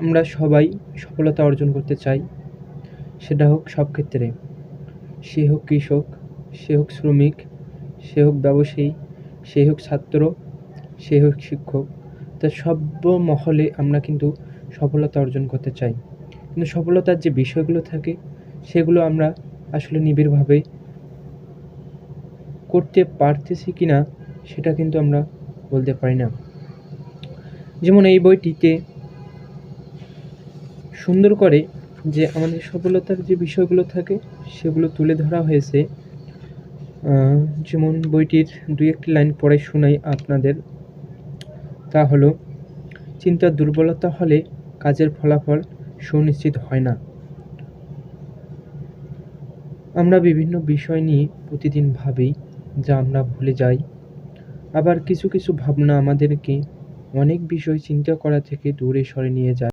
আমরা সবাই সফলতা অর্জন করতে চাই, সেটা হোক সব ক্ষেত্রে। সে হোক কৃষক, সে হোক শ্রমিক, সে হোক ব্যবসায়ী, সে হোক ছাত্র, সে হোক শিক্ষক। তা সর্বমহলে আমরা কিন্তু সফলতা অর্জন করতে চাই, কিন্তু সফলতার যে বিষয়গুলো থাকে সেগুলো আমরা আসলে নিবিড়ভাবে করতে পারতেছি কিনা সেটা কিন্তু আমরা বলতে পারি না। যেমন এই বইটিতে সুন্দর করে যে আমাদের সফলতার যে বিষয়গুলো থাকে সেগুলো তুলে ধরা হয়েছে। যেমন বইটির 2-1টি লাইন পড়ে শোনাই আপনাদের। তা হলো, চিন্তার দুর্বলতা হলে কাজের ফলাফল সুনিশ্চিত হয় না। আমরা বিভিন্ন বিষয় নিয়ে প্রতিদিন ভাবি, যা আমরা ভুলে যাই। আবার কিছু কিছু ভাবনা আমাদেরকে অনেক বিষয় চিন্তা করা থেকে দূরে সরে নিয়ে যায়।